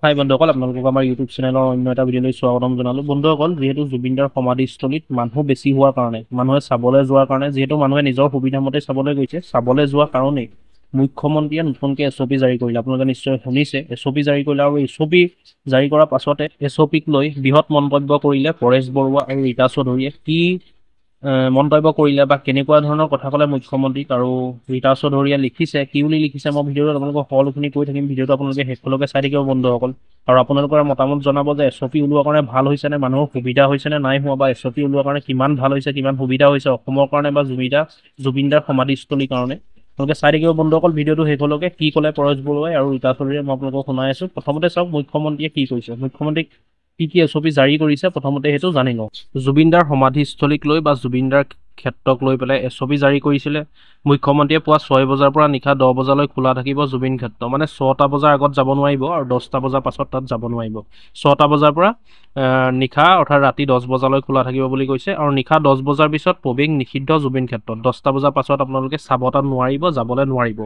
হাই বন্ধুসকল, আপোনালোকক আমাৰ ইউটিউব চেনেলৰ অন্য এটা ভিডিঅ'লৈ স্বাগতম জনালোঁ। বন্ধুসকল, যিহেতু জুবিনদাৰ সমাধিস্থলীত মানুহ বেছি হোৱাৰ কাৰণে, মানুহে চাবলৈ যোৱাৰ কাৰণে, যিহেতু মানুহে নিজৰ সুবিধা মতে চাবলৈ গৈছে, চাবলৈ যোৱাৰ কাৰণেই মুখ্যমন্ত্ৰীয়ে নতুনকৈ SOP জাৰি কৰিলে। আপোনালোকে নিশ্চয় শুনিছে, SOP জাৰি কৰিলে আৰু SOP জাৰি কৰাৰ পাছতে SOPক লৈ বৃহৎ মন্তব্য কৰিলে পৰেশ বৰুৱা আৰু ৰীতা চৌধুৰীয়ে। কি মন্তব্য কৰিলে বা কেনেকুৱা ধৰণৰ কথা ক'লে মুখ্যমন্ত্ৰীক আৰু ৰীতা চৌধুৰীয়ে লিখিছে, কি বুলি লিখিছে, মই ভিডিঅ'ত আপোনালোকক সকলোখিনি কৈ থাকিম। ভিডিঅ'টো আপোনালোকে শেষলৈকে চাই থাকিব বন্ধুসকল। আৰু আপোনালোকৰ মতামত জনাব যে SOP ওলোৱাৰ কাৰণে ভাল হৈছে নে, মানুহৰ সুবিধা হৈছে নে নাই হোৱা, বা SOP ওলোৱাৰ কাৰণে কিমান ভাল হৈছে, কিমান সুবিধা হৈছে অসমৰ কাৰণে বা জুবিনদাৰ সমাধিস্থলীৰ কাৰণে। আপোনালোকে চাই থাকিব বন্ধুসকল ভিডিঅ'টো শেষলৈকে। কি ক'লে পৰেশ বৰুৱাই আৰু ৰীতা চৌধুৰীয়ে মই আপোনালোকক শুনাই আছোঁ। প্ৰথমতে চাওক মুখ্যমন্ত্ৰীয়ে কি কৈছে, মুখ্যমন্ত্ৰীক কি SOP জাৰি কৰিছে প্ৰথমতে সেইটো জানি লওঁ। জুবিনদাৰ সমাধিস্থলীক লৈ বা জুবিনদাৰ ক্ষেত্ৰক লৈ পেলাই SOP জাৰি কৰিছিলে। মুখ্যমন্ত্ৰীয়ে পুৱা 6 বজাৰ পৰা নিশা 10 বজালৈ খোলা থাকিব জুবিন ক্ষেত্ৰ। মানে 6টা বজাৰ আগত যাব নোৱাৰিব আৰু 10টা বজাৰ পাছত তাত যাব নোৱাৰিব। 6টা বজাৰ পৰা নিশা অৰ্থাৎ ৰাতি 10 বজালৈ খোলা থাকিব বুলি কৈছে। আৰু নিশা 10 বজাৰ পিছত প্ৰৱেশ নিষিদ্ধ জুবিন ক্ষেত্ৰত। 10টা বজাৰ পাছত আপোনালোকে চাব তাত নোৱাৰিব, যাবলৈ নোৱাৰিব।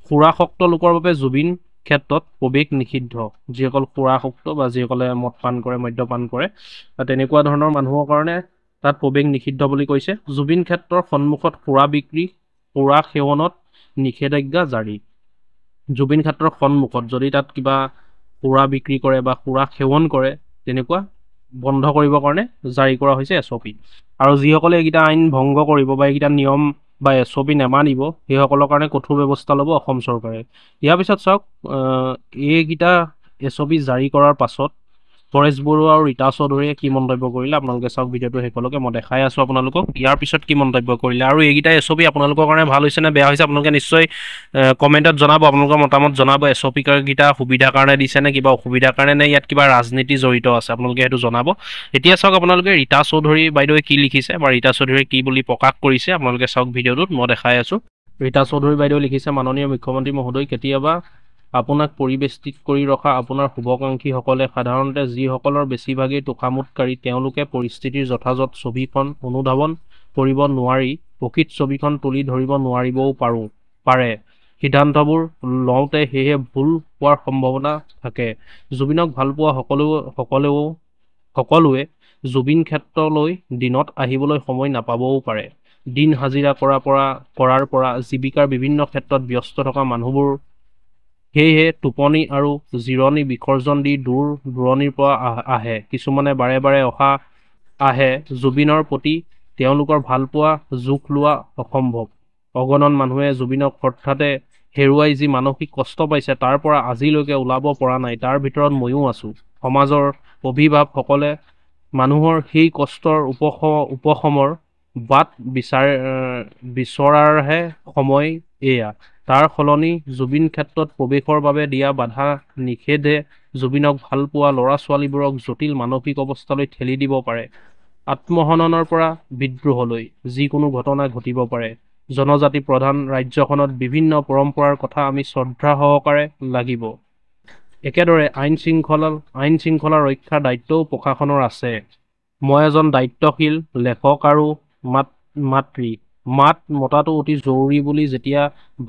সুৰাসক্ত লোকৰ বাবে জুবিন ক্ষেত্ৰত প্ৰৱেশ নিষিদ্ধ। যিসকল সুৰাসক্ত বা যিসকলে মদ পান কৰে, মদ্যপান কৰে, তেনেকুৱা ধৰণৰ মানুহৰ কাৰণে তাত প্ৰৱেশ নিষিদ্ধ বুলি কৈছে। জুবিন ক্ষেত্ৰৰ সন্মুখত সুৰা বিক্ৰী, সুৰা সেৱনত নিষেধাজ্ঞা জাৰি। জুবিন ক্ষেত্ৰৰ সন্মুখত যদি তাত কিবা সুৰা বিক্ৰী কৰে বা সুৰা সেৱন কৰে, তেনেকুৱা বন্ধ কৰিবৰ কাৰণে জাৰি কৰা হৈছে SOP। আৰু যিসকলে এইকেইটা আইন ভংগ কৰিব বা এইকেইটা নিয়ম বা SOP নেমানিব, সেইসকলৰ কাৰণে কঠোৰ ব্যৱস্থা ল'ব অসম চৰকাৰে। ইয়াৰ পিছত চাওক, এইকেইটা SOP জাৰি কৰাৰ পাছত পৰেশ বৰুৱা আৰু ৰীতা চৌধুৰীয়ে কি মন্তব্য কৰিলে আপোনালোকে চাওক ভিডিঅ'টো শেষলৈকে। মই দেখাই আছোঁ আপোনালোকক ইয়াৰ পিছত কি মন্তব্য কৰিলে। আৰু এইকেইটা SOP আপোনালোকৰ কাৰণে ভাল হৈছে নে বেয়া হৈছে আপোনালোকে নিশ্চয় কমেণ্টত জনাব, আপোনালোকৰ মতামত জনাব। SOP কেইটা সুবিধাৰ কাৰণে দিছে নে কিবা অসুবিধাৰ কাৰণে, নে ইয়াত কিবা ৰাজনীতি জড়িত আছে, আপোনালোকে সেইটো জনাব। এতিয়া চাওক আপোনালোকে ৰীতা চৌধুৰী বাইদেৱে কি লিখিছে বা ৰীতা চৌধুৰীয়ে কি বুলি প্ৰকাশ কৰিছে আপোনালোকে চাওক ভিডিঅ'টোত। মই দেখাই আছোঁ। ৰীতা চৌধুৰী বাইদেৱে লিখিছে, মাননীয় মুখ্যমন্ত্ৰী মহোদয়, কেতিয়াবা আপোনাক পৰিবেষ্টিত কৰি ৰখা আপোনাৰ শুভাকাংক্ষীসকলে, সাধাৰণতে যিসকলৰ বেছিভাগেই তোষামোদকাৰী, তেওঁলোকে পৰিস্থিতিৰ যথাযথ ছবিখন অনুধাৱন কৰিব নোৱাৰি প্ৰকৃত ছবিখন তুলি ধৰিব নোৱাৰিবও পাৰে। সিদ্ধান্তবোৰ লওঁতে সেয়েহে ভুল হোৱাৰ সম্ভাৱনা থাকে। জুবিনক ভালপোৱা সকলোৱে জুবিন ক্ষেত্ৰলৈ দিনত আহিবলৈ সময় নাপাবও পাৰে। দিন হাজিৰা কৰাৰ পৰা জীৱিকাৰ বিভিন্ন ক্ষেত্ৰত ব্যস্ত থকা মানুহবোৰ সেয়েহে টোপনি আৰু জিৰণি বিসৰ্জন দি দূৰ দূৰণিৰ পৰা আহে। কিছুমানে বাৰে বাৰে আহে। জুবিনৰ প্ৰতি তেওঁলোকৰ ভালপোৱা জোখ লোৱা অসম্ভৱ। অগণন মানুহে জুবিনক হঠাতে হেৰুৱাই যি মানসিক কষ্ট পাইছে, তাৰ পৰা আজিলৈকে ওলাব পৰা নাই। তাৰ ভিতৰত ময়ো আছোঁ। সমাজৰ অভিভাৱকসকলে মানুহৰ সেই কষ্টৰ উপশমৰ বাট বিচৰাৰহে সময় এয়া। তাৰ সলনি জুবিন ক্ষেত্ৰত প্ৰৱেশৰ বাবে দিয়া বাধা নিষেধে জুবিনক ভালপোৱা ল'ৰা-ছোৱালীবোৰক জটিল মানসিক অৱস্থালৈ ঠেলি দিব পাৰে। আত্মহননৰ পৰা বিদ্ৰোহলৈ যিকোনো ঘটনা ঘটিব পাৰে। জনজাতি প্ৰধান ৰাজ্যখনত বিভিন্ন পৰম্পৰাৰ কথা আমি শ্ৰদ্ধা সহকাৰে লাগিব। একেদৰে আইন শৃংখলা ৰক্ষাৰ দায়িত্বও প্ৰশাসনৰ আছে। মই এজন দায়িত্বশীল লেখক আৰু মাতৃ। মাত মতাটো অতি জৰুৰী বুলি যেতিয়া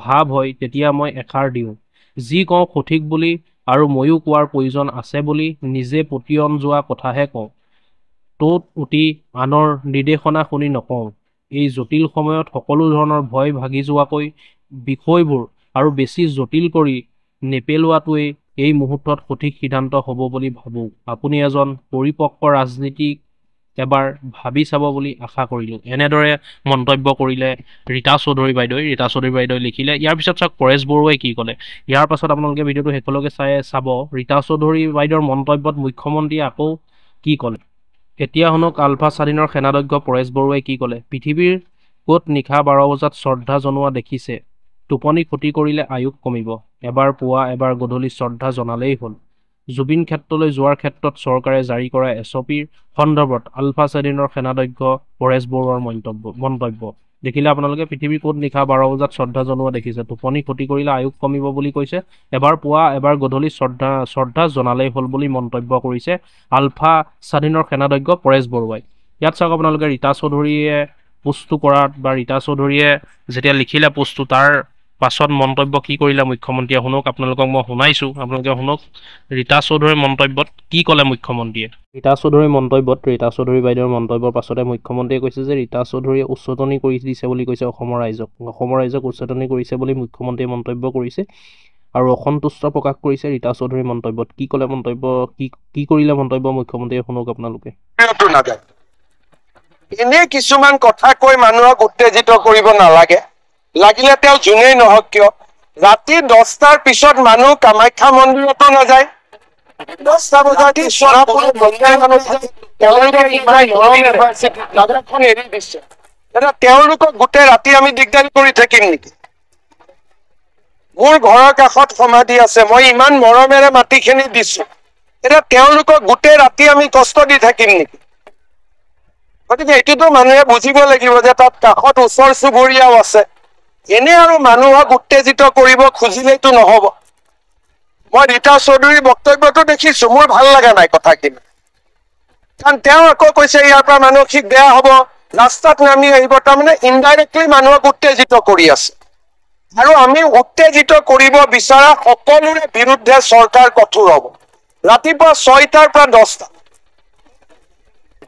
ভাৱ হয়, তেতিয়া মই এষাৰ দিওঁ। যি কওঁ সঠিক বুলি আৰু ময়ো কোৱাৰ প্ৰয়োজন আছে বুলি নিজে পতিয়ন যোৱা কথাহে কওঁ। তত উঠি আনৰ নিৰ্দেশনা শুনি নকওঁ। এই জটিল সময়ত সকলো ধৰণৰ ভয় ভাগি যোৱাকৈ বিষয়বোৰ আৰু বেছি জটিল কৰি নেপেলোৱাটোৱেই এই মুহূৰ্তত সঠিক সিদ্ধান্ত হ'ব বুলি ভাবোঁ। আপুনি এজন পৰিপক্ক ৰাজনীতিক এবাৰ ভাবি চাব বুলি আশা কৰিলোঁ। এনেদৰে মন্তব্য কৰিলে ৰীতা চৌধুৰী বাইদেৱে লিখিলে। ইয়াৰ পিছত চাওক পৰেশ বৰুৱাই কি ক'লে। ইয়াৰ পাছত আপোনালোকে ভিডিঅ'টো শেষলৈকে চাব। ৰীতা চৌধুৰী বাইদেউৰ মন্তব্যত মুখ্যমন্ত্ৰীয়ে আকৌ কি ক'লে। এতিয়া শুনক আলফা স্বাধীনৰ সেনাধ্যক্ষ পৰেশ বৰুৱাই কি ক'লে। পৃথিৱীৰ ক'ত নিশা 12 বজাত শ্ৰদ্ধা জনোৱা দেখিছে। টোপনি ক্ষতি কৰিলে আয়ুস কমিব। এবাৰ পুৱা এবাৰ গধূলি শ্ৰদ্ধা জনালেই হ'ল। জুবিন ক্ষেত্ৰলৈ যোৱাৰ ক্ষেত্ৰত চৰকাৰে জাৰি কৰা SOPৰ সন্দৰ্ভত আলফা স্বাধীনৰ সেনাধ্যক্ষ পৰেশ বৰুৱাৰ মন্তব্য দেখিলে আপোনালোকে। পৃথিৱীৰ ক'ত নিশা 12 বজাত শ্ৰদ্ধা জনোৱা দেখিছে। টোপনি ক্ষতি কৰিলে আয়ুস কমিব বুলি কৈছে। এবাৰ পুৱা এবাৰ গধূলি শ্ৰদ্ধা জনালেই হ'ল বুলি মন্তব্য কৰিছে আলফা স্বাধীনৰ সেনাধ্যক্ষ পৰেশ বৰুৱাই। ইয়াত চাওক আপোনালোকে ৰীতা চৌধুৰীয়ে পোষ্টটো কৰাত বা ৰীতা চৌধুৰীয়ে যেতিয়া লিখিলে পোষ্টটো, তাৰ পাছত মন্তব্য কি কৰিলে মুখ্যমন্ত্ৰীয়ে শুনক, আপোনালোকক মই শুনাইছোঁ, আপোনালোকে শুনক। ৰীতা চৌধুৰীৰ মন্তব্যত কি ক'লে মুখ্যমন্ত্ৰীয়ে? ৰীতা চৌধুৰীৰ মন্তব্যত, ৰীতা চৌধুৰী বাইদেউৰ মন্তব্যৰ পাছতে মুখ্যমন্ত্ৰীয়ে কৈছে যে ৰীতা চৌধুৰীয়ে উচতনি কৰি দিছে বুলি কৈছে অসমৰ ৰাইজক উচতনি কৰিছে বুলি মুখ্যমন্ত্ৰীয়ে মন্তব্য কৰিছে আৰু অসন্তুষ্ট প্ৰকাশ কৰিছে ৰীতা চৌধুৰীৰ মন্তব্যত। কি ক'লে মন্তব্য, কি কৰিলে মন্তব্য মুখ্যমন্ত্ৰীয়ে শুনক আপোনালোকে। এনে কিছুমান কথা কৈ মানুহক উত্তেজিত কৰিব নালাগে, লাগিলে তেওঁ যোনেই নহওক কিয়। ৰাতি 10টাৰ পিছত মানুহ কামাখ্যা মন্দিৰতো নাযায়, 10টা বজাত এৰি দিছে। তেওঁলোকক গোটেই ৰাতি আমি দিগদাৰি কৰি থাকিম নেকি? মোৰ ঘৰৰ কাষত সমাধি আছে, মই ইমান মৰমেৰে মাটিখিনি দিছো, এতিয়া তেওঁলোকক গোটেই ৰাতি আমি কষ্ট দি থাকিম নেকি? গতিকে এইটোতো মানুহে বুজিব লাগিব যে তাত কাষত ওচৰ চুবুৰীয়াও আছে। এনে আৰু মানুহক উত্তেজিত কৰিব খুজিলেইতো নহব। মই ৰীতা চৌধুৰীৰ বক্তব্যটো দেখিছো, মোৰ ভাল লগা নাই কথাখিনি। কাৰণ তেওঁ আকৌ কৈছে ইয়াৰ পৰা মানসিক বেয়া হব, ৰাস্তাত নামি আহিব, তাৰমানে ইনডাইৰেক্টলি মানুহক উত্তেজিত কৰি আছে। আৰু আমি উত্তেজিত কৰিব বিচৰা সকলোৰে বিৰুদ্ধে চৰকাৰ কঠোৰ হব। ৰাতিপুৱা 6টাৰ পৰা 10টা,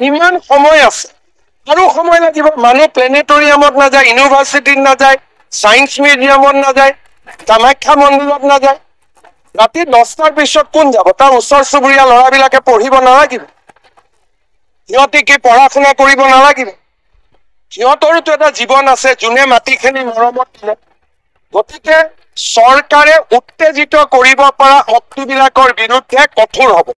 ইমান সময় আছে, আৰু সময় লাগিব। মানুহ প্লেনেটৰিয়ামত নাযায়, ইউনিভাৰ্চিটিত নাযায়, ছায়েন্স মিউজিয়ামত নাযায়, কামাখ্যা মন্দিৰত নাযায়। ৰাতি 10টাৰ পিছত কোন যাব? তাৰ ওচৰ চুবুৰীয়া ল'ৰাবিলাকে পঢ়িব নালাগিব? সিহঁতে কি পঢ়া শুনা কৰিব নালাগিব? সিহঁতৰোতো এটা জীৱন আছে, যোনে মাটিখিনি মৰমত দিলে। গতিকে চৰকাৰে উত্তেজিত কৰিব পৰা শক্তিবিলাকৰ বিৰুদ্ধে কঠোৰ হ'ব।